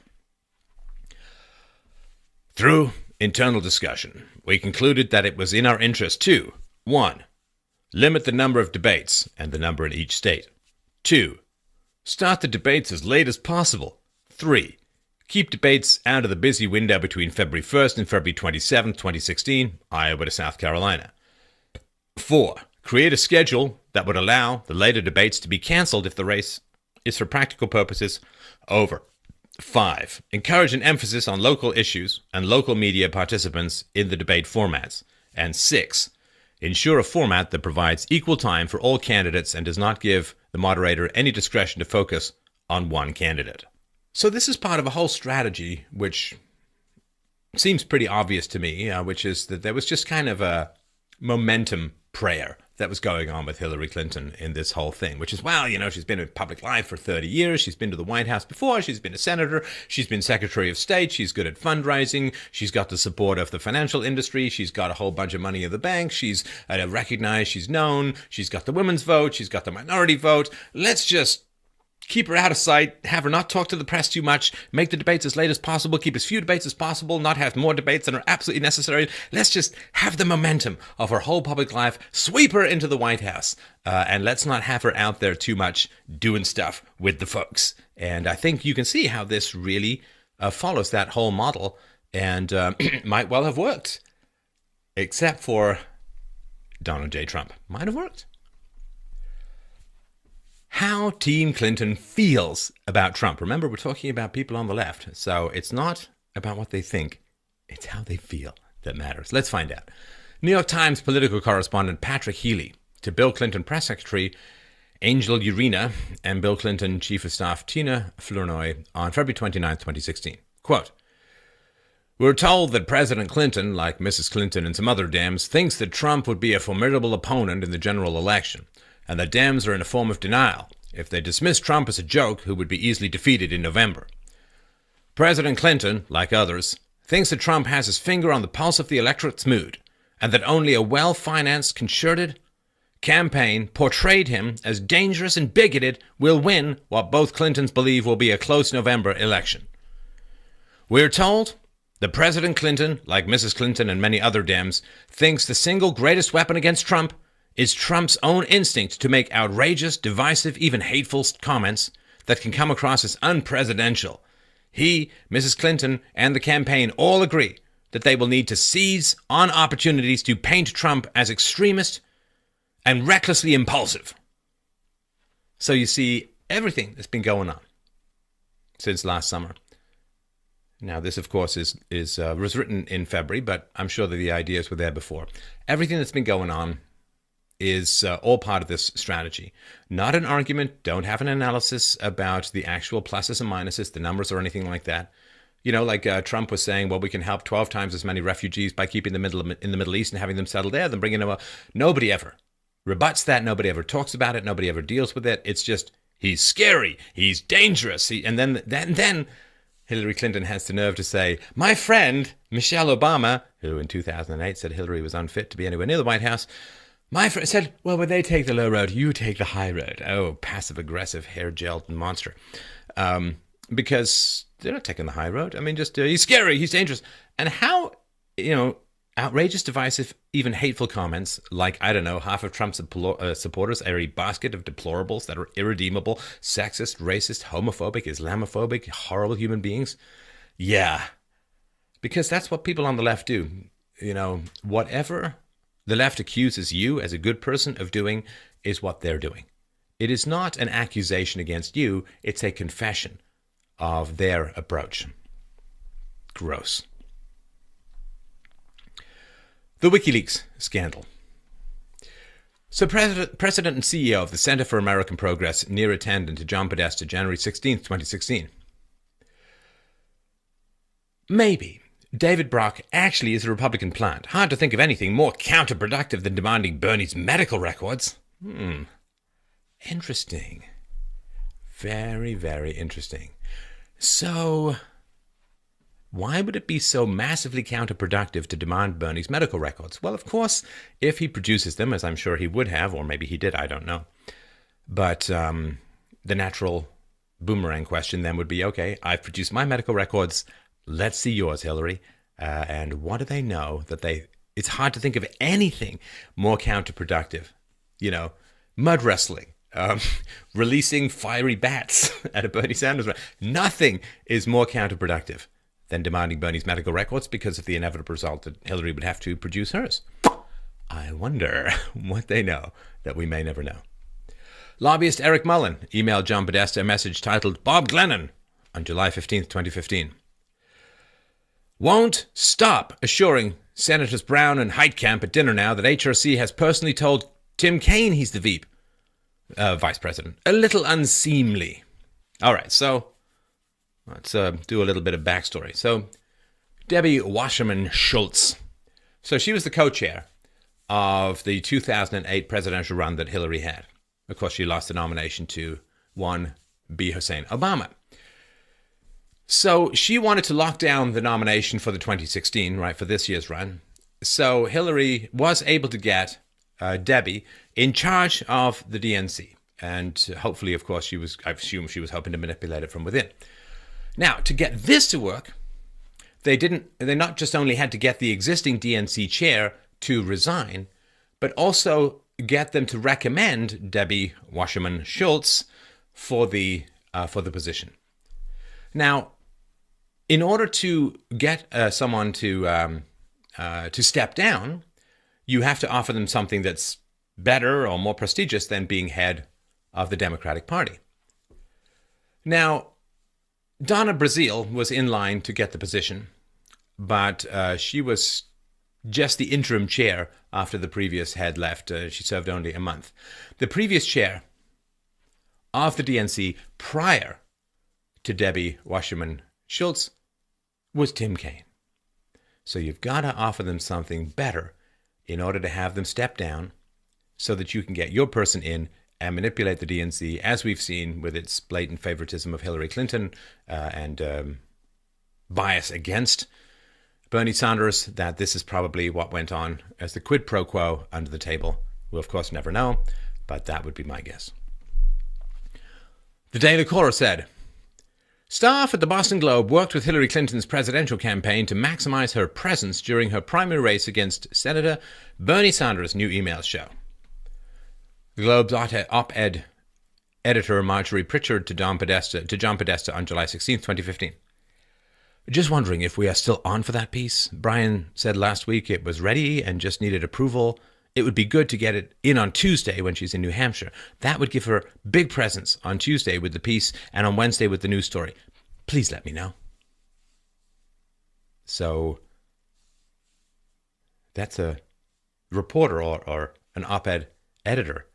through internal discussion, we concluded that it was in our interest to 1. Limit the number of debates and the number in each state. 2. Start the debates as late as possible. 3. Keep debates out of the busy window between February 1st and February 27th, 2016, Iowa to South Carolina. 4. Create a schedule that would allow the later debates to be cancelled if the race is for practical purposes over. 5. Encourage an emphasis on local issues and local media participants in the debate formats. And 6. Ensure a format that provides equal time for all candidates and does not give the moderator any discretion to focus on one candidate. So this is part of a whole strategy which seems pretty obvious to me, which is that there was just kind of a momentum prayer that was going on with Hillary Clinton in this whole thing, which is, well, she's been in public life for 30 years. She's been to the White House before. She's been a senator. She's been Secretary of State. She's good at fundraising. She's got the support of the financial industry. She's got a whole bunch of money in the bank. She's recognized. She's known. She's got the women's vote. She's got the minority vote. Let's just keep her out of sight, have her not talk to the press too much, make the debates as late as possible, keep as few debates as possible, not have more debates than are absolutely necessary. Let's just have the momentum of her whole public life, sweep her into the White House, and let's not have her out there too much doing stuff with the folks. And I think you can see how this really follows that whole model and might well have worked, except for Donald J. Trump. Might have worked. How Team Clinton feels about Trump. Remember, we're talking about people on the left, so it's not about what they think, it's how they feel that matters. Let's find out. New York Times political correspondent Patrick Healy to Bill Clinton press secretary Angel Urena and Bill Clinton chief of staff Tina Flournoy on February 29, 2016. Quote, we're told that President Clinton, like Mrs. Clinton and some other Dems, thinks that Trump would be a formidable opponent in the general election, and the Dems are in a form of denial if they dismiss Trump as a joke who would be easily defeated in November. President Clinton, like others, thinks that Trump has his finger on the pulse of the electorate's mood, and that only a well-financed, concerted campaign portrayed him as dangerous and bigoted will win what both Clintons believe will be a close November election. We're told that President Clinton, like Mrs. Clinton and many other Dems, thinks the single greatest weapon against Trump is Trump's own instinct to make outrageous, divisive, even hateful comments that can come across as unpresidential. He, Mrs. Clinton, and the campaign all agree that they will need to seize on opportunities to paint Trump as extremist and recklessly impulsive. So you see everything that's been going on since last summer. Now, this, of course, was written in February, but I'm sure that the ideas were there before. Everything that's been going on is all part of this strategy. Not an argument, don't have an analysis about the actual pluses and minuses, the numbers or anything like that. Like Trump was saying, well, we can help 12 times as many refugees by keeping them in the Middle East and having them settle there than bringing them up. Nobody ever rebuts that. Nobody ever talks about it. Nobody ever deals with it. It's just, he's scary. He's dangerous. And then Hillary Clinton has the nerve to say, my friend, Michelle Obama, who in 2008 said Hillary was unfit to be anywhere near the White House, my friend said, well, when they take the low road, you take the high road. Oh, passive-aggressive, hair-gelled monster. Because they're not taking the high road. I mean, just, he's scary, he's dangerous. And how outrageous, divisive, even hateful comments like, I don't know, half of Trump's supporters are a basket of deplorables that are irredeemable, sexist, racist, homophobic, Islamophobic, horrible human beings. Yeah, because that's what people on the left do. Whatever the left accuses you as a good person of doing is what they're doing. It is not an accusation against you. It's a confession of their approach. Gross. The Wikileaks scandal. So President and CEO of the Center for American Progress, near attendant to John Podesta, January 16th, 2016. Maybe David Brock actually is a Republican plant. Hard to think of anything more counterproductive than demanding Bernie's medical records. Interesting. Very, very interesting. So, why would it be so massively counterproductive to demand Bernie's medical records? Well, of course, if he produces them, as I'm sure he would have, or maybe he did, I don't know. But the natural boomerang question then would be, okay, I've produced my medical records. Let's see yours, Hillary. And what do they know that it's hard to think of anything more counterproductive. Mud wrestling, releasing fiery bats at a Bernie Sanders rally. Nothing is more counterproductive than demanding Bernie's medical records because of the inevitable result that Hillary would have to produce hers. I wonder what they know that we may never know. Lobbyist Eric Mullen emailed John Podesta a message titled Bob Glennon on July 15th, 2015. Won't stop assuring Senators Brown and Heitkamp at dinner now that HRC has personally told Tim Kaine he's the vice president. A little unseemly. All right, so let's do a little bit of backstory. So Debbie Wasserman Schultz. So she was the co-chair of the 2008 presidential run that Hillary had. Of course, she lost the nomination to one B. Hussein Obama. So she wanted to lock down the nomination for the 2016, right, for this year's run. So Hillary was able to get Debbie in charge of the DNC. And hopefully, of course, I assume she was hoping to manipulate it from within. Now, to get this to work, they not just only had to get the existing DNC chair to resign, but also get them to recommend Debbie Wasserman Schultz for the position. Now, in order to get someone to step down, you have to offer them something that's better or more prestigious than being head of the Democratic Party. Now, Donna Brazile was in line to get the position, but she was just the interim chair after the previous head left. She served only a month. The previous chair of the DNC prior to Debbie Wasserman Schultz was Tim Kaine. So you've got to offer them something better in order to have them step down so that you can get your person in and manipulate the DNC, as we've seen with its blatant favoritism of Hillary Clinton and bias against Bernie Sanders, that this is probably what went on as the quid pro quo under the table. We'll, of course, never know, but that would be my guess. The Daily Caller said, staff at the Boston Globe worked with Hillary Clinton's presidential campaign to maximize her presence during her primary race against Senator Bernie Sanders' new email show. The Globe's op-ed editor Marjorie Pritchard to John Podesta on July 16, 2015. Just wondering if we are still on for that piece. Brian said last week it was ready and just needed approval. It would be good to get it in on Tuesday when she's in New Hampshire. That would give her big presence on Tuesday with the piece and on Wednesday with the news story. Please let me know. So that's a reporter or an op-ed editor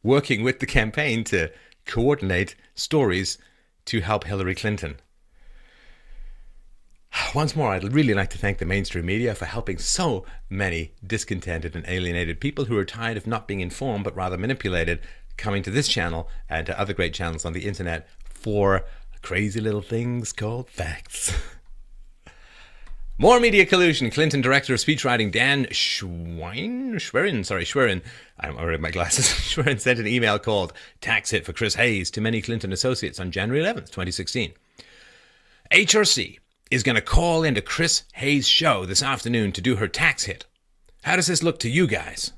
working with the campaign to coordinate stories to help Hillary Clinton. Once more, I'd really like to thank the mainstream media for helping so many discontented and alienated people who are tired of not being informed but rather manipulated, coming to this channel and to other great channels on the internet for crazy little things called facts. More media collusion. Clinton director of speechwriting Dan Schwerin, I'm wearing my glasses. Schwerin sent an email called Tax Hit for Chris Hayes to many Clinton associates on January 11th, 2016. HRC is going to call into Chris Hayes' show this afternoon to do her tax hit. How does this look to you guys?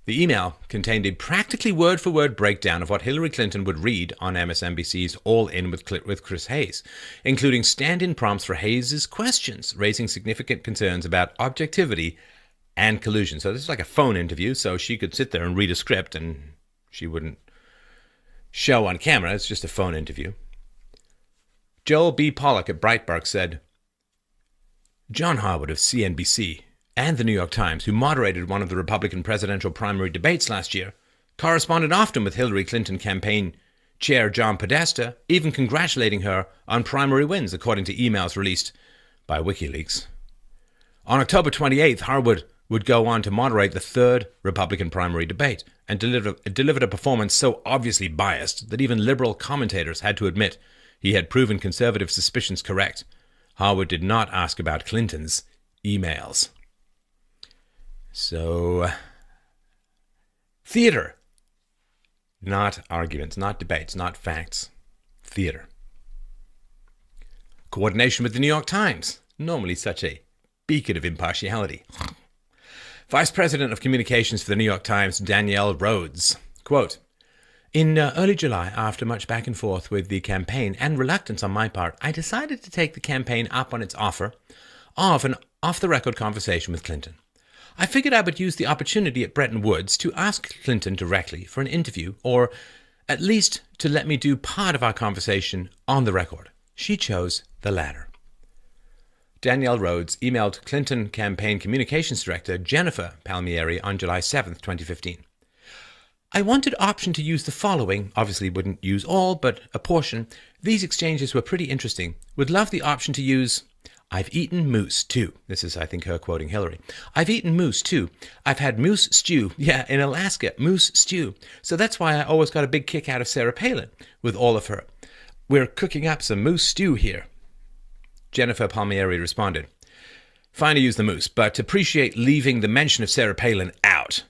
The email contained a practically word-for-word breakdown of what Hillary Clinton would read on MSNBC's All In with Chris Hayes, including stand-in prompts for Hayes' questions, raising significant concerns about objectivity and collusion. So this is like a phone interview, so she could sit there and read a script and she wouldn't show on camera. It's just a phone interview. Joel B. Pollack at Breitbart said, John Harwood of CNBC and the New York Times, who moderated one of the Republican presidential primary debates last year, corresponded often with Hillary Clinton campaign chair John Podesta, even congratulating her on primary wins, according to emails released by WikiLeaks. On October 28th, Harwood would go on to moderate the third Republican primary debate and delivered a performance so obviously biased that even liberal commentators had to admit he had proven conservative suspicions correct. Harwood did not ask about Clinton's emails. So, theater. Not arguments, not debates, not facts. Theater. Coordination with the New York Times. Normally such a beacon of impartiality. Vice President of Communications for the New York Times, Danielle Rhodes. Quote, in early July, after much back and forth with the campaign and reluctance on my part, I decided to take the campaign up on its offer of an off-the-record conversation with Clinton. I figured I would use the opportunity at Bretton Woods to ask Clinton directly for an interview, or at least to let me do part of our conversation on the record. She chose the latter. Danielle Rhodes emailed Clinton Campaign Communications Director Jennifer Palmieri on July 7th, 2015. I wanted option to use the following, obviously wouldn't use all, but a portion. These exchanges were pretty interesting. Would love the option to use, I've eaten moose too. This is, I think, her quoting Hillary. I've eaten moose too. I've had moose stew. Yeah, in Alaska, moose stew. So that's why I always got a big kick out of Sarah Palin with all of her. We're cooking up some moose stew here. Jennifer Palmieri responded, fine to use the moose, but appreciate leaving the mention of Sarah Palin out.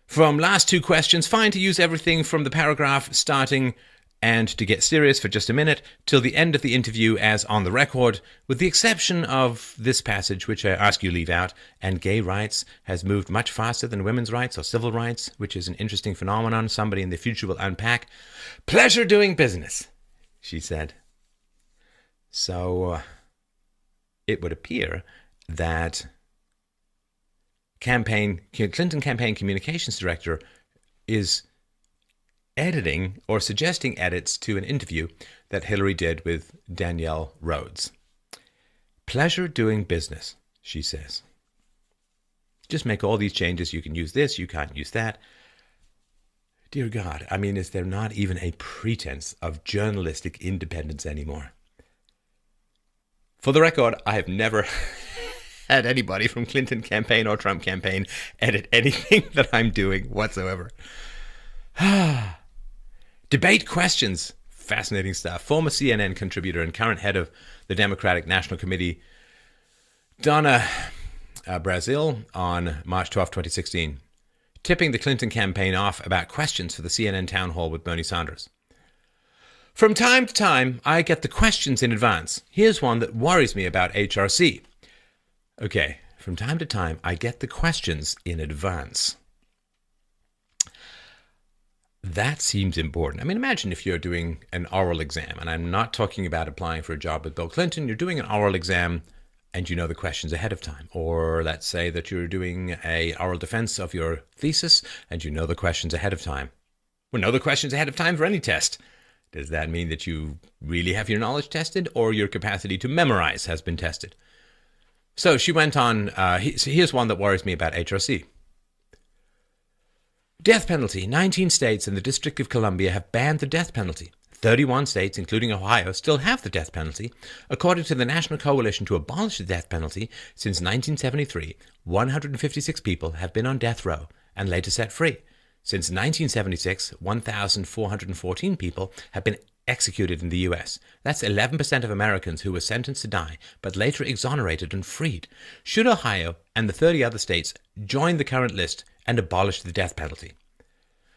From last two questions, fine to use everything from the paragraph starting and to get serious for just a minute till the end of the interview as on the record, with the exception of this passage, which I ask you leave out, and gay rights has moved much faster than women's rights or civil rights, which is an interesting phenomenon somebody in the future will unpack. Pleasure doing business, she said. So it would appear that Clinton Campaign Communications Director is editing or suggesting edits to an interview that Hillary did with Danielle Rhodes. Pleasure doing business, she says. Just make all these changes. You can use this, you can't use that. Dear God, I mean, is there not even a pretense of journalistic independence anymore? For the record, I have never had anybody from Clinton campaign or Trump campaign edit anything that I'm doing whatsoever. Debate questions. Fascinating stuff. Former CNN contributor and current head of the Democratic National Committee, Donna Brazil, on March 12, 2016, tipping the Clinton campaign off about questions for the CNN town hall with Bernie Sanders. From time to time, I get the questions in advance. Here's one that worries me about HRC. Okay, from time to time, I get the questions in advance. That seems important. I mean, imagine if you're doing an oral exam, and I'm not talking about applying for a job with Bill Clinton. You're doing an oral exam and you know the questions ahead of time. Or let's say that you're doing an oral defense of your thesis and you know the questions ahead of time. Well, know the questions ahead of time for any test. Does that mean that you really have your knowledge tested or your capacity to memorize has been tested? So she went on, here's one that worries me about HRC. Death penalty. 19 states and the District of Columbia have banned the death penalty. 31 states, including Ohio, still have the death penalty. According to the National Coalition to Abolish the Death Penalty, since 1973, 156 people have been on death row and later set free. Since 1976, 1,414 people have been executed in the U.S. That's 11% of Americans who were sentenced to die, but later exonerated and freed. Should Ohio and the 30 other states join the current list and abolish the death penalty?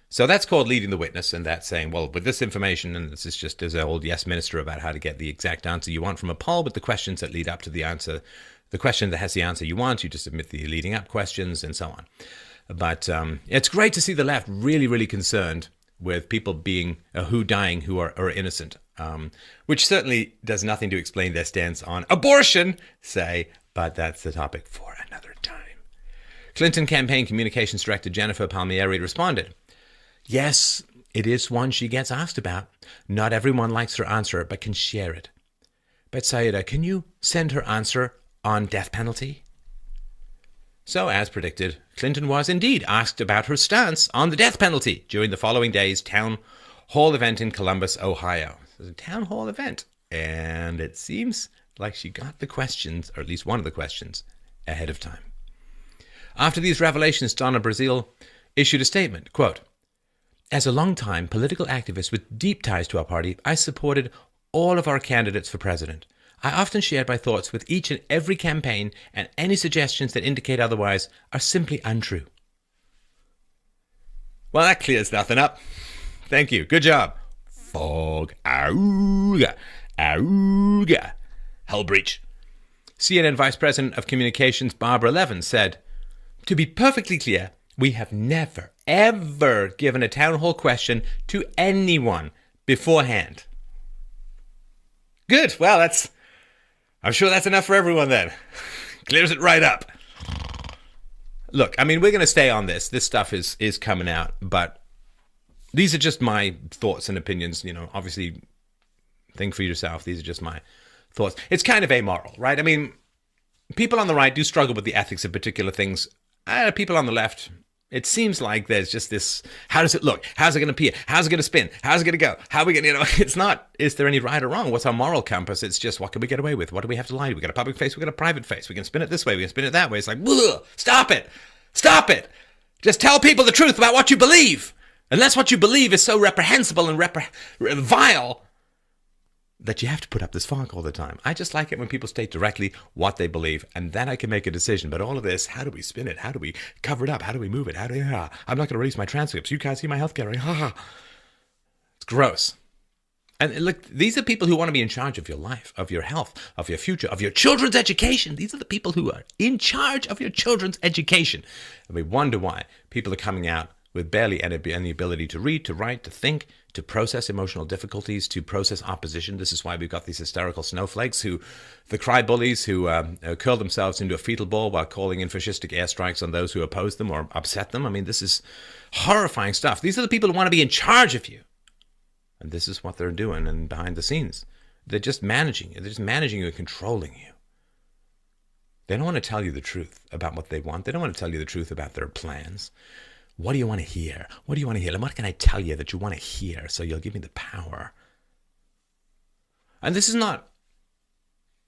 So that's called leading the witness, and that's saying, well, with this information, and this is just as an old yes minister about how to get the exact answer you want from a poll, but the questions that lead up to the answer, the question that has the answer you want, you just submit the leading up questions and so on. But it's great to see the left really, really concerned with people being dying who are innocent, which certainly does nothing to explain their stance on abortion, say, but that's the topic for another time. Clinton campaign communications director Jennifer Palmieri responded, yes, it is one she gets asked about. Not everyone likes her answer, but can share it. But Sayeda, can you send her answer on death penalty? So, as predicted, Clinton was indeed asked about her stance on the death penalty during the following day's town hall event in Columbus, Ohio. It was a town hall event, and it seems like she got the questions, or at least one of the questions, ahead of time. After these revelations, Donna Brazile issued a statement, quote, as a long-time political activist with deep ties to our party, I supported all of our candidates for president. I often shared my thoughts with each and every campaign, and any suggestions that indicate otherwise are simply untrue. Well, that clears nothing up. Thank you. Good job. Fog. Auga. Auga. Hell breach. CNN Vice President of Communications Barbara Levin said, to be perfectly clear, we have never, ever given a town hall question to anyone beforehand. Good. Well, I'm sure that's enough for everyone then. Clears it right up. Look, I mean, we're going to stay on this. This stuff is coming out, but these are just my thoughts and opinions. You know, obviously, think for yourself. These are just my thoughts. It's kind of amoral, right? I mean, people on the right do struggle with the ethics of particular things. People on the left, it seems like there's just this, how does it look? How's it going to appear? How's it going to spin? How's it going to go? How are we going to, it's not, is there any right or wrong? What's our moral compass? It's just, what can we get away with? What do we have to lie to? We got a public face, we got a private face. We can spin it this way, we can spin it that way. It's like, stop it. Stop it. Just tell people the truth about what you believe. Unless what you believe is so reprehensible and vile that you have to put up this fog all the time. I just like it when people state directly what they believe, and then I can make a decision. But all of this, how do we spin it? How do we cover it up? How do we move it? I'm not going to release my transcripts. You can't see my healthcare. It's gross. And look, these are people who want to be in charge of your life, of your health, of your future, of your children's education. These are the people who are in charge of your children's education. And we wonder why people are coming out with barely any ability to read, to write, to think, to process emotional difficulties, to process opposition. This is why we've got these hysterical snowflakes, the cry bullies who curl themselves into a fetal ball while calling in fascistic airstrikes on those who oppose them or upset them. I mean, this is horrifying stuff. These are the people who want to be in charge of you. And this is what they're doing and behind the scenes. They're just managing you. They're just managing you and controlling you. They don't want to tell you the truth about what they want. They don't want to tell you the truth about their plans. What do you want to hear? What do you want to hear? And what can I tell you that you want to hear so you'll give me the power? And this is not...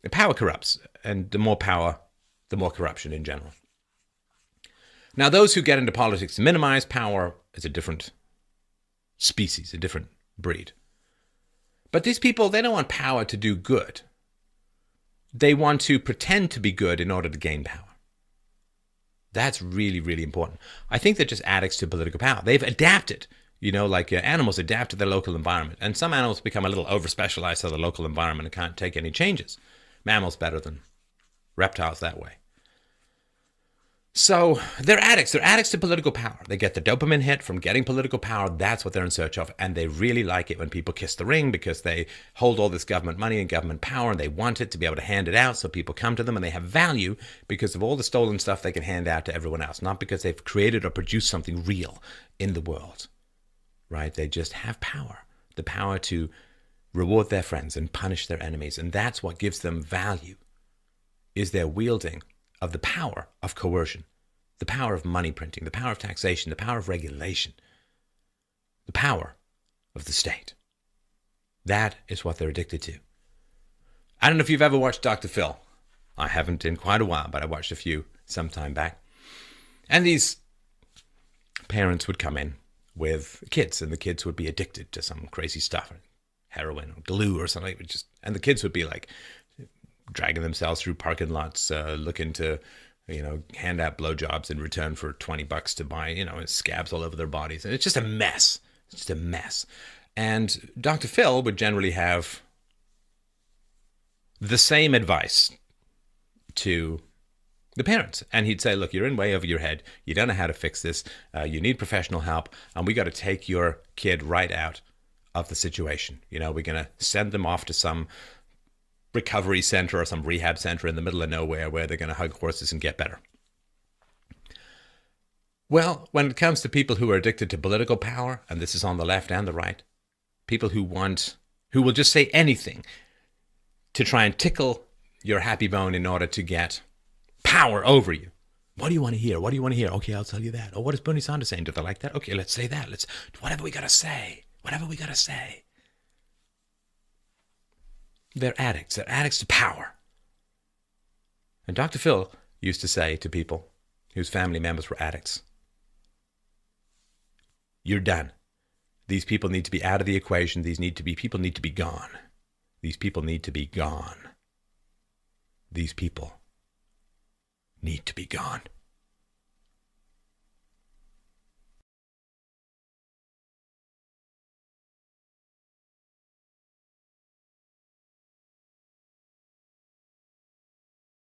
The power corrupts. And the more power, the more corruption in general. Now, those who get into politics to minimize power is a different species, a different breed. But these people, they don't want power to do good. They want to pretend to be good in order to gain power. That's really, really important. I think they're just addicts to political power. They've adapted, like animals adapt to their local environment. And some animals become a little over-specialized to the local environment and can't take any changes. Mammals better than reptiles that way. So they're addicts. They're addicts to political power. They get the dopamine hit from getting political power. That's what they're in search of. And they really like it when people kiss the ring because they hold all this government money and government power and they want it to be able to hand it out so people come to them and they have value because of all the stolen stuff they can hand out to everyone else, not because they've created or produced something real in the world, right? They just have power, the power to reward their friends and punish their enemies. And that's what gives them value, is their wielding of the power of coercion, the power of money printing, the power of taxation, the power of regulation, the power of the state. That is what they're addicted to. I don't know if you've ever watched Dr. Phil. I haven't in quite a while, but I watched a few some time back. And these parents would come in with kids, and the kids would be addicted to some crazy stuff, heroin or glue or something. And the kids would be like, dragging themselves through parking lots, looking to hand out blowjobs in return for $20 to buy, scabs all over their bodies. And it's just a mess. It's just a mess. And Dr. Phil would generally have the same advice to the parents. And he'd say, look, you're in way over your head. You don't know how to fix this. You need professional help. And we got to take your kid right out of the situation. We're going to send them off to some recovery center or some rehab center in the middle of nowhere where they're going to hug horses and get better. Well, when it comes to people who are addicted to political power, and this is on the left and the right, people who will just say anything to try and tickle your happy bone in order to get power over you. What do you want to hear? What do you want to hear? Okay, I'll tell you that. Oh, what is Bernie Sanders saying? Do they like that? Okay, let's say that. Whatever we got to say. Whatever we got to say. They're addicts. They're addicts to power. And Dr. Phil used to say to people whose family members were addicts, you're done. These people need to be out of the equation. People need to be gone. These people need to be gone. These people need to be gone.